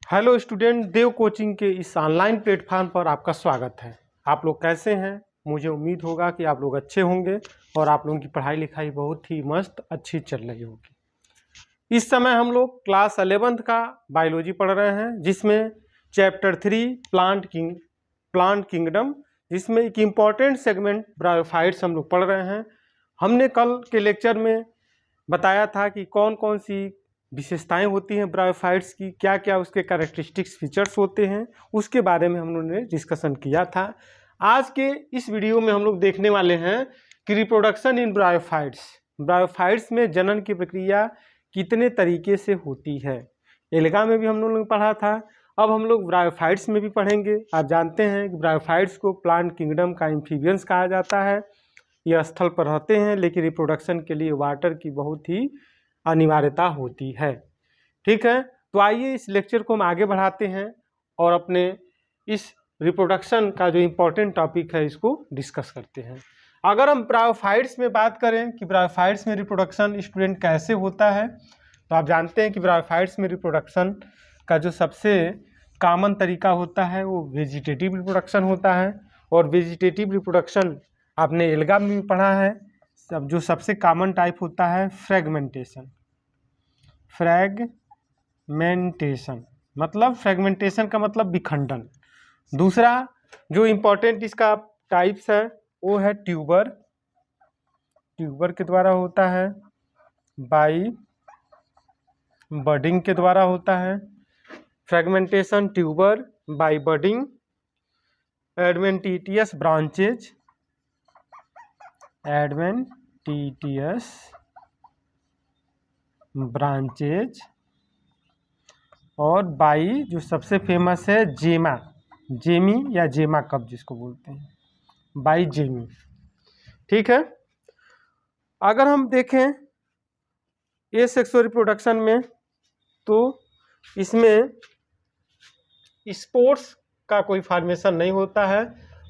Hello student, देव coaching के इस online platform पर आपका स्वागत है। आप लोग कैसे हैं? मुझे उम्मीद होगा कि आप लोग अच्छे होंगे और आप लोगों की पढ़ाई लिखाई बहुत ही मस्त अच्छी चल रही होगी। इस समय हम लोग क्लास 11th का बायोलॉजी पढ़ रहे हैं, जिसमें चैप्टर 3 प्लांट किंगडम, जिसमें एक इम्पॉर्टेंट सेगमेंट ब्रायोफाइट्स हम लोग पढ़ रहे हैं। हमने कल के लेक्चर में बताया था कि कौन कौन सी विशेषताएं होती हैं ब्रायोफाइट्स की, क्या क्या उसके कैरेक्टरिस्टिक्स फीचर्स होते हैं, उसके बारे में हम लोगों ने डिस्कशन किया था। आज के इस वीडियो में हम लोग देखने वाले हैं कि रिप्रोडक्शन इन ब्रायोफाइट्स में जनन की प्रक्रिया कितने तरीके से होती है। एल्गा में भी हम लोगों ने पढ़ा था, अब हम लोग ब्रायोफाइट्स में भी पढ़ेंगे। आप जानते हैं कि ब्रायोफाइट्स को प्लांट किंगडम का एम्फीबियंस कहा जाता है। यह स्थल पर रहते हैं, लेकिन रिप्रोडक्शन के लिए वाटर की बहुत ही अनिवार्यता होती है। ठीक है, तो आइए इस लेक्चर को हम आगे बढ़ाते हैं और अपने इस रिप्रोडक्शन का जो इम्पोर्टेंट टॉपिक है इसको डिस्कस करते हैं। अगर हम ब्रायोफाइट्स में बात करें कि ब्रायोफाइट्स में रिप्रोडक्शन स्टूडेंट कैसे होता है, तो आप जानते हैं कि ब्रायोफाइट्स में रिप्रोडक्शन का जो सबसे कॉमन तरीका होता है वो वेजिटेटिव रिप्रोडक्शन होता है। और वेजिटेटिव रिप्रोडक्शन आपने एल्गा में भी पढ़ा है। सब जो सबसे कॉमन टाइप होता है फ्रेगमेंटेशन मतलब फ्रेगमेंटेशन का मतलब विखंडन। दूसरा जो इम्पोर्टेंट इसका टाइप्स है वो है ट्यूबर के द्वारा होता है, बाई बडिंग के द्वारा होता है। Fragmentation tuber, by budding, adventitious branches और बाई जो सबसे फेमस है जेमी या जेमा कप जिसको बोलते हैं, बाई जेमी। ठीक है, अगर हम देखें एसेक्सुअल रिप्रोडक्शन में तो इसमें स्पोर्स का कोई फॉर्मेशन नहीं होता है,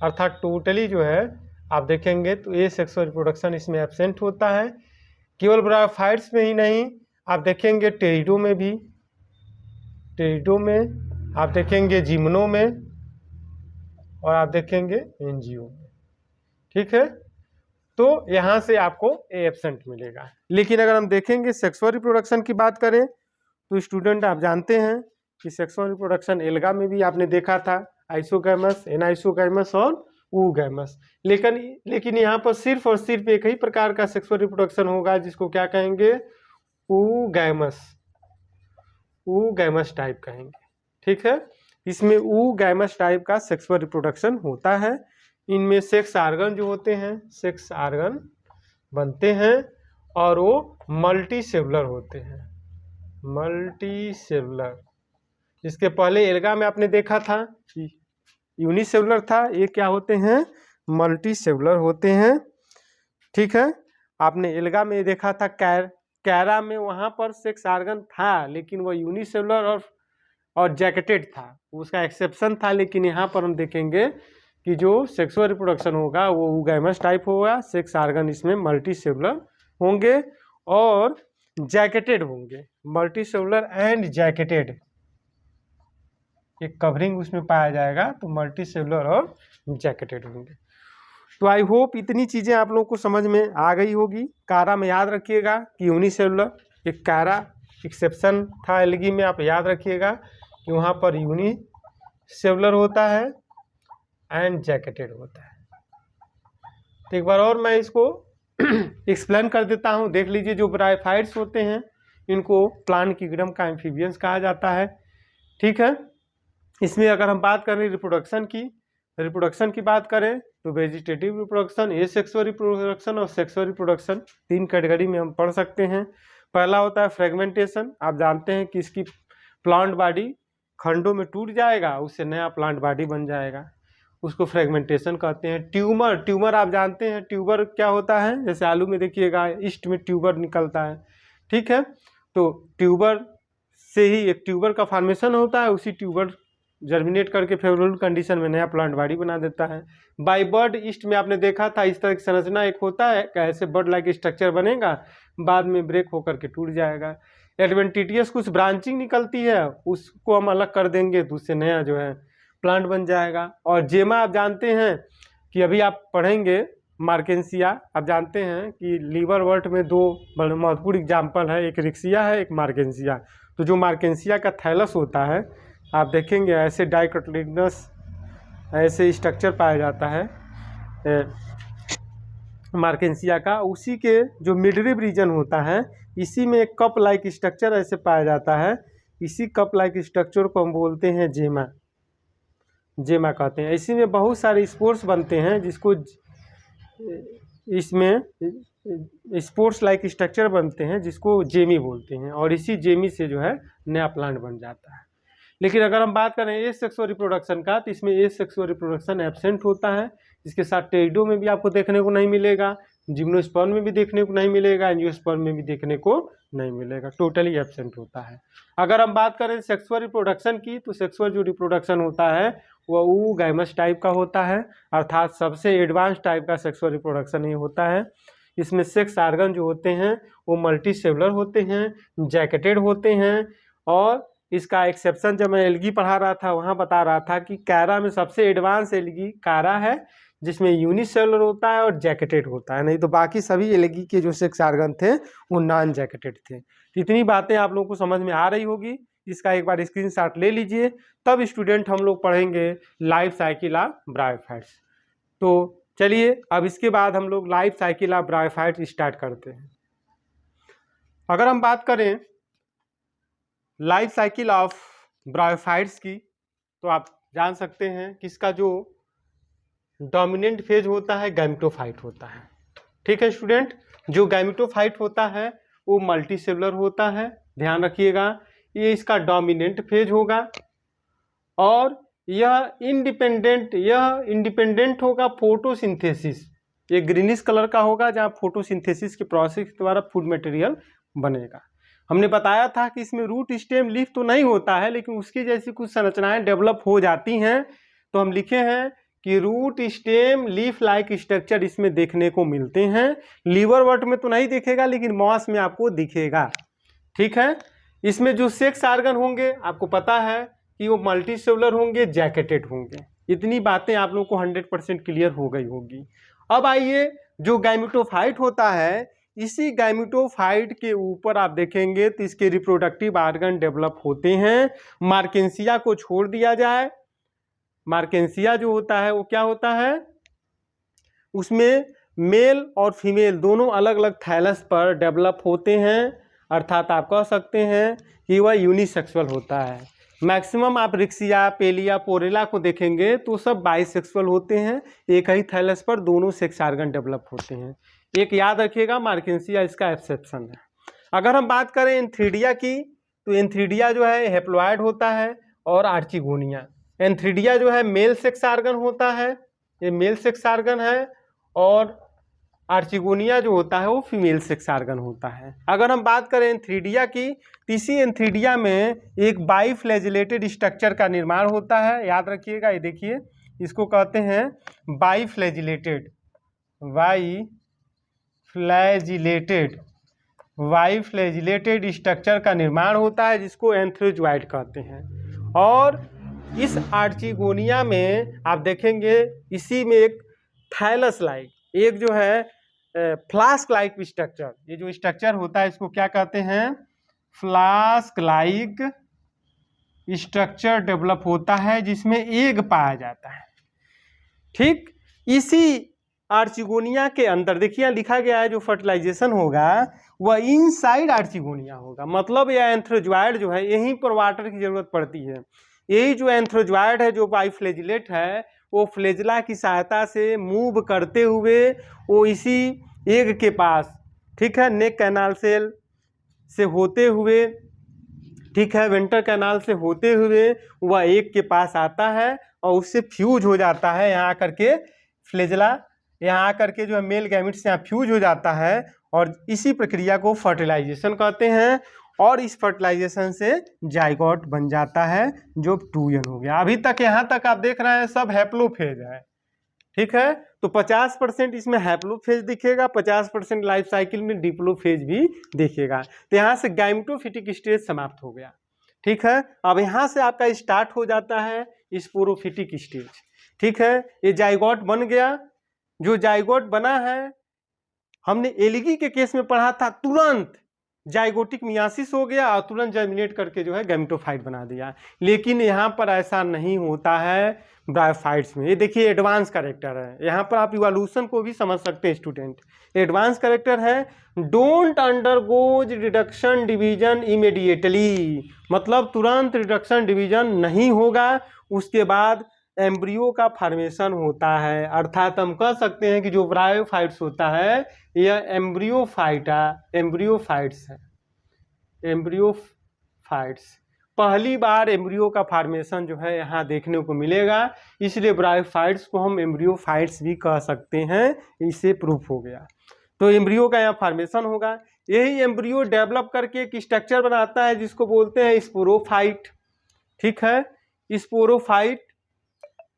अर्थात टोटली जो है आप देखेंगे तो एसेक्सुअल रिप्रोडक्शन इसमें एब्सेंट होता है। केवल ब्रायोफाइट्स में ही नहीं, आप देखेंगे टेरिडो में आप देखेंगे जिम्नो में और आप देखेंगे एनजीओ में। ठीक है, तो यहाँ से आपको ए एब्सेंट मिलेगा। लेकिन अगर हम देखेंगे सेक्सुअल रिप्रोडक्शन की बात करें तो स्टूडेंट आप जानते हैं कि सेक्सुअल रिप्रोडक्शन एल्गा में भी आपने देखा था, आइसोगैमस, एनाइसोगैमस और ooगैमस। लेकिन यहाँ पर सिर्फ और सिर्फ एक ही प्रकार का सेक्सुअल रिप्रोडक्शन होगा, जिसको क्या कहेंगे, ooगैमस टाइप कहेंगे। ठीक है, इसमें ooगैमस टाइप का सेक्सुअल रिप्रोडक्शन होता है। इनमें सेक्स आर्गन जो होते हैं, सेक्स आर्गन बनते हैं और वो मल्टी सेलुलर होते हैं, इसके पहले एल्गा में आपने देखा था कि यूनिसेलुलर था, ये क्या होते हैं, मल्टी सेलुलर होते हैं। ठीक है, आपने एल्गा में देखा था कैरा में, वहाँ पर सेक्स आर्गन था लेकिन वो यूनिसेलुलर और जैकेटेड था, उसका एक्सेप्शन था। लेकिन यहाँ पर हम देखेंगे कि जो सेक्सुअल रिप्रोडक्शन होगा वो ooगैमस टाइप होगा, सेक्स आर्गन इसमें मल्टी सेलुलर होंगे और जैकेटेड होंगे, मल्टी सेलुलर एंड जैकेटेड, एक कवरिंग उसमें पाया जाएगा, तो मल्टी सेलुलर और जैकेटेड होंगे। तो आई होप इतनी चीज़ें आप लोगों को समझ में आ गई होगी। कारा में याद रखिएगा कि यूनिसेलुलर, एक कारा एक्सेप्शन था एल्गी में, आप याद रखिएगा कि वहाँ पर यूनिसेलुलर होता है एंड जैकेटेड होता है। तो एक बार और मैं इसको एक्सप्लेन कर देता हूँ, देख लीजिए। जो ब्रायोफाइट्स होते हैं इनको प्लांट किंगडम का एम्फीबियंस कहा जाता है। ठीक है, इसमें अगर हम बात करें रिप्रोडक्शन की बात करें तो वेजिटेटिव रिप्रोडक्शन, एसेक्सुअल रिप्रोडक्शन और सेक्सुअल रिप्रोडक्शन, 3 कैटेगरी में हम पढ़ सकते हैं। पहला होता है फ्रेगमेंटेशन। आप जानते हैं कि इसकी प्लांट बॉडी खंडों में टूट जाएगा, उससे नया प्लांट बॉडी बन जाएगा, उसको फ्रेगमेंटेशन कहते हैं। ट्यूमर आप जानते हैं, ट्यूबर क्या होता है, जैसे आलू में देखिएगा ईस्ट में ट्यूबर निकलता है। ठीक है, तो ट्यूबर से ही एक ट्यूबर का फॉर्मेशन होता है, उसी ट्यूबर जर्मिनेट करके फेवरेबल कंडीशन में नया प्लांट बॉडी बना देता है। बाय बर्ड ईस्ट में आपने देखा था, इस तरह की संरचना एक होता है, कैसे बर्ड लाइक स्ट्रक्चर बनेगा, बाद में ब्रेक होकर के टूट जाएगा। एडवेंटिटियस कुछ ब्रांचिंग निकलती है, उसको हम अलग कर देंगे तो उससे नया जो है प्लांट बन जाएगा। और जेमा आप जानते हैं कि अभी आप पढ़ेंगे मार्केंसिया, आप जानते हैं कि लीवर वर्ट में दो बड़े महत्वपूर्ण एग्जाम्पल है, एक रिक्सिया है, एक मार्केंसिया। तो जो मार्केंसिया का थैलस होता है, आप देखेंगे ऐसे डाइकोटिलेडोनस ऐसे स्ट्रक्चर पाया जाता है मार्केंसिया का, उसी के जो मिडरिब रीजन होता है, इसी में एक कप लाइक स्ट्रक्चर ऐसे पाया जाता है। इसी कप लाइक स्ट्रक्चर को हम बोलते हैं जेमा, जेमा कहते हैं। इसी में बहुत सारे स्पोर्स बनते हैं, जिसको इसमें स्पोर्स लाइक स्ट्रक्चर बनते हैं, जिसको जेमी बोलते हैं, और इसी जेमी से जो है नया प्लांट बन जाता है। लेकिन अगर हम बात करें एज सेक्सुअल रिप्रोडक्शन का, तो इसमें एज सेक्सुअल रिप्रोडक्शन एब्सेंट होता है। इसके साथ टेरिडो में भी आपको देखने को नहीं मिलेगा, जिम्नोस्पर्म में भी देखने को नहीं मिलेगा, एंजियोस्पर्म में भी देखने को नहीं मिलेगा, टोटली एब्सेंट होता है। अगर हम बात करें सेक्सुअल रिप्रोडक्शन की, तो सेक्सुअल जो रिप्रोडक्शन होता है वह oogamous टाइप का होता है, अर्थात सबसे एडवांस टाइप का सेक्सुअल रिप्रोडक्शन ये होता है। इसमें सेक्स आर्गन जो होते हैं वो मल्टी सेलुलर होते हैं, जैकेटेड होते हैं। और इसका एक्सेप्शन जब मैं एल्गी पढ़ा रहा था वहाँ बता रहा था कि कैरा में सबसे एडवांस एल्गी कैरा है, जिसमें यूनिसेलुलर होता है और जैकेटेड होता है, नहीं तो बाकी सभी एल्गी के जो सेक्स आर्गन थे वो नॉन जैकेटेड थे। इतनी बातें आप लोगों को समझ में आ रही होगी, इसका एक बार स्क्रीनशॉट ले लीजिए, तब स्टूडेंट हम लोग पढ़ेंगे लाइफ साइकिल ऑफ ब्रायोफाइट्स। तो चलिए अब इसके बाद हम लोग life cycle of bryophytes start करते हैं। अगर हम बात करें लाइफ साइकिल ऑफ ब्रायोफाइट्स की, तो आप जान सकते हैं कि इसका जो डोमिनेंट फेज होता है गैमेटोफाइट होता है। ठीक है स्टूडेंट, जो गैमेटोफाइट होता है वो मल्टी सेलुलर होता है, ध्यान रखिएगा, ये इसका डोमिनेंट फेज होगा। और यह इंडिपेंडेंट होगा फोटोसिंथेसिस, ये ग्रीनिश कलर का होगा, जहाँ फोटोसिंथेसिस के प्रोसेस के द्वारा फूड मटेरियल बनेगा। हमने बताया था कि इसमें रूट स्टेम लीफ तो नहीं होता है, लेकिन उसकी जैसी कुछ संरचनाएं डेवलप हो जाती हैं। तो हम लिखे हैं कि root stem leaf like structure इसमें देखने को मिलते हैं। लीवर वर्ट में तो नहीं दिखेगा, लेकिन मॉस में आपको दिखेगा। ठीक है, इसमें जो सेक्स आर्गन होंगे आपको पता है कि वो मल्टी सेलुलर होंगे, जैकेटेड होंगे। इतनी बातें आप लोगों को 100% क्लियर हो गई होगी। अब आइए, जो गैमेटोफाइट होता है, इसी गैमेटोफाइट के ऊपर आप देखेंगे तो इसके रिप्रोडक्टिव आर्गन डेवलप होते हैं। मार्केंसिया को छोड़ दिया जाए, मार्केंसिया जो होता है वो क्या होता है, उसमें मेल और फीमेल दोनों अलग अलग थैलस पर डेवलप होते हैं, अर्थात आप कह सकते हैं कि वह यूनिसेक्सुअल होता है। मैक्सिमम आप रिक्सिया, पेलिया, पोरेला को देखेंगे तो सब बाइसेक्सुअल होते हैं, एक ही थैलस पर दोनों सेक्स आर्गन डेवलप होते हैं। एक याद रखिएगा, मार्केंसिया इसका एक्सेप्शन है। अगर हम बात करें एंथ्रीडिया की, तो एंथ्रीडिया जो है हेप्लॉयड होता है, और आर्चिगोनिया। एंथ्रीडिया जो है मेल सेक्स आर्गन होता है, ये मेल सेक्स आर्गन है, और आर्चिगोनिया जो होता है वो फीमेल सेक्स आर्गन होता है। अगर हम बात करें एंथ्रीडिया की, तो इसी एंथ्रीडिया में एक बाइफ्लैजिलेटेड स्ट्रक्चर का निर्माण होता है, याद रखिएगा। ये देखिए, इसको कहते हैं बाइफ्लैजिलेटेड, बाइफ्लैजिलेटेड स्ट्रक्चर का निर्माण होता है, जिसको एंथ्रोजॉइड कहते हैं। और इस आर्चिगोनिया में आप देखेंगे इसी में एक थैलस लाइक, एक जो है फ्लास्क लाइक स्ट्रक्चर, ये जो स्ट्रक्चर होता है इसको क्या कहते हैं, फ्लास्क लाइक स्ट्रक्चर डेवलप होता है, जिसमें एग पाया जाता है। ठीक, इसी आर्चिगोनिया के अंदर देखिए लिखा गया है जो फर्टिलाइजेशन होगा वह इनसाइड आर्चिगोनिया होगा, मतलब यह एंथ्रोजॉइड जो है यहीं पर वाटर की जरूरत पड़ती है। यही जो एंथ्रोजॉइड है जो बाइफ्लैजिलेट है, वो फ्लैजिला की सहायता से मूव करते हुए वो इसी एग के पास, ठीक है, नेक कैनाल सेल से होते हुए, ठीक है, वेंटर कैनाल से होते हुए वह एग के पास आता है और उससे फ्यूज हो जाता है। यहाँ आकर के फ्लैजिला यहाँ आकर के जो है मेल गैमेट से यहाँ फ्यूज हो जाता है, और इसी प्रक्रिया को फर्टिलाइजेशन कहते हैं। और इस फर्टिलाइजेशन से जाइगोट बन जाता है, जो 2n हो गया। अभी तक यहाँ तक आप देख रहे हैं सब हैप्लोफेज है। ठीक है, तो 50% इसमें हैप्लोफेज दिखेगा, 50% लाइफ साइकिल में डिप्लोफेज भी दिखेगा। तो यहाँ से गैमेटोफिटिक स्टेज समाप्त हो गया। ठीक है, अब यहाँ से आपका स्टार्ट हो जाता है स्पोरोफिटिक स्टेज। ठीक है, ये जाइगोट बन गया। जो जाइगोट बना है, हमने एलिगी के केस में पढ़ा था, तुरंत जाइगोटिक मियासिस हो गया और तुरंत जर्मिनेट करके जो है गैमेटोफाइट बना दिया। लेकिन यहाँ पर ऐसा नहीं होता है ब्रायोफाइट्स में। ये देखिए एडवांस कैरेक्टर है, यहाँ पर आप इवोल्यूशन को भी समझ सकते हैं स्टूडेंट। एडवांस कैरेक्टर है, don't undergoes reduction division immediately, मतलब तुरंत रिडक्शन डिवीजन नहीं होगा, उसके बाद एम्ब्रियो का फॉर्मेशन होता है। अर्थात हम कह सकते हैं कि जो ब्रायोफाइट्स होता है यह एम्ब्रियोफाइट्स है। एम्ब्रियोफाइट्स पहली बार एम्ब्रियो का फॉर्मेशन जो है यहाँ देखने को मिलेगा, इसलिए ब्रायोफाइट्स को हम एम्ब्रियोफाइट्स भी कह सकते हैं। इससे प्रूफ हो गया। तो एम्ब्रियो का यहाँ फॉर्मेशन होगा, यही एम्ब्रियो डेवलप करके एक स्ट्रक्चर बनाता है जिसको बोलते हैं स्पोरोफाइट। ठीक है, स्पोरोफाइट,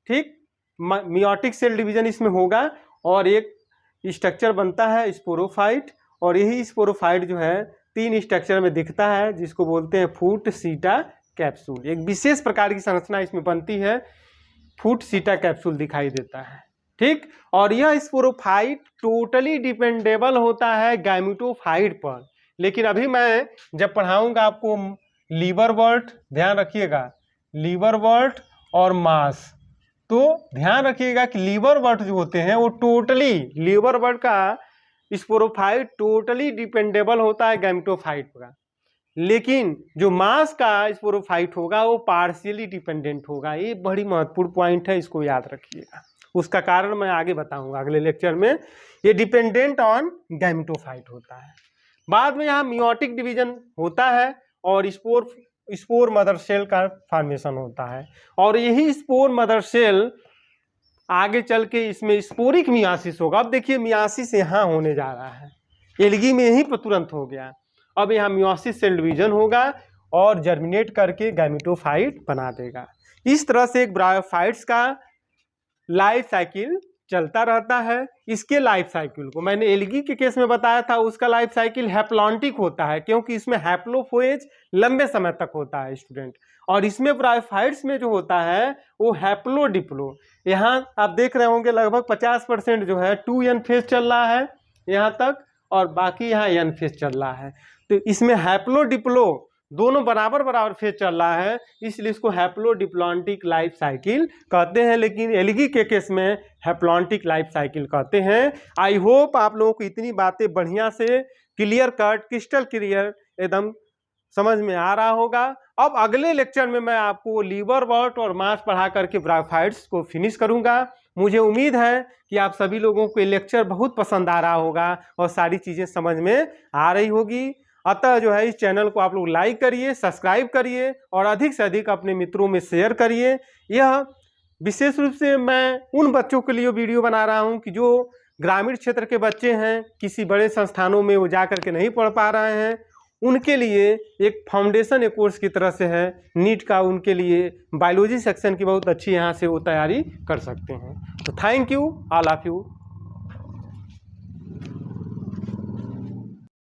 ठीक, मियोटिक सेल डिवीजन इसमें होगा और एक स्ट्रक्चर बनता है स्पोरोफाइट, और यही स्पोरोफाइट जो है 3 स्ट्रक्चर में दिखता है जिसको बोलते हैं फूट सीटा कैप्सूल। एक विशेष प्रकार की संरचना इसमें बनती है, फूट सीटा कैप्सूल दिखाई देता है। ठीक, और यह स्पोरोफाइट टोटली डिपेंडेबल होता है गैमेटोफाइट पर। लेकिन अभी मैं जब पढ़ाऊंगा आपको लीवरवर्ट, ध्यान रखिएगा, लीवरवर्ट और मास, तो ध्यान रखिएगा कि लीवरवर्ट जो होते हैं वो टोटली, लीवरवर्ट का स्पोरोफाइट टोटली डिपेंडेबल होता है गैमेटोफाइट पर, लेकिन जो मास का स्पोरोफाइट होगा वो पार्शियली डिपेंडेंट होगा। ये बड़ी महत्वपूर्ण पॉइंट है, इसको याद रखिएगा। उसका कारण मैं आगे बताऊंगा अगले लेक्चर में। ये डिपेंडेंट ऑन गैमेटोफाइट होता है। बाद में यहाँ मियोटिक डिवीजन होता है और स्पोर मदर सेल का फॉर्मेशन होता है, और यही स्पोर मदर सेल आगे चल के इसमें स्पोरिक मियासिस होगा। अब देखिए मियासिस यहाँ होने जा रहा है, एल्गी में यहीं पर तुरंत हो गया। अब यहाँ मियोसिस सेल डिवीजन होगा और जर्मिनेट करके गैमेटोफाइट बना देगा। इस तरह से एक ब्रायोफाइट्स का लाइफ साइकिल चलता रहता है। इसके लाइफ साइकिल को मैंने एल्गी के केस में बताया था, उसका लाइफ साइकिल हैप्लॉन्टिक होता है क्योंकि इसमें हैप्लोफेज लंबे समय तक होता है स्टूडेंट, और इसमें ब्रायोफाइट्स में जो होता है वो हैप्लोडिप्लो। यहाँ आप देख रहे होंगे लगभग 50% जो है 2n फेज चल रहा है यहाँ तक, और बाकी यहाँ n फेज चल रहा है। तो इसमें हैप्लोडिप्लो दोनों बराबर बराबर फेज चल रहा है, इसलिए इसको हैप्लोडिप्लॉन्टिक लाइफ साइकिल कहते हैं। लेकिन एल्गी के केस में हैप्लॉन्टिक लाइफ साइकिल कहते हैं। आई होप आप लोगों को इतनी बातें बढ़िया से क्लियर कट, क्रिस्टल क्लियर एकदम समझ में आ रहा होगा। अब अगले लेक्चर में मैं आपको लीवरवर्ट और मास पढ़ा करके ब्रायोफाइट्स को फिनिश करूंगा। मुझे उम्मीद है कि आप सभी लोगों को ये लेक्चर बहुत पसंद आ रहा होगा और सारी चीज़ें समझ में आ रही होगी। अतः जो है इस चैनल को आप लोग लाइक करिए, सब्सक्राइब करिए और अधिक से अधिक अपने मित्रों में शेयर करिए। यह विशेष रूप से मैं उन बच्चों के लिए वीडियो बना रहा हूं कि जो ग्रामीण क्षेत्र के बच्चे हैं, किसी बड़े संस्थानों में वो जा करके नहीं पढ़ पा रहे हैं, उनके लिए एक फाउंडेशन एक कोर्स की तरह से है नीट का। उनके लिए बायोलॉजी सेक्शन की बहुत अच्छी यहाँ से वो तैयारी कर सकते हैं। तो thank you all of you.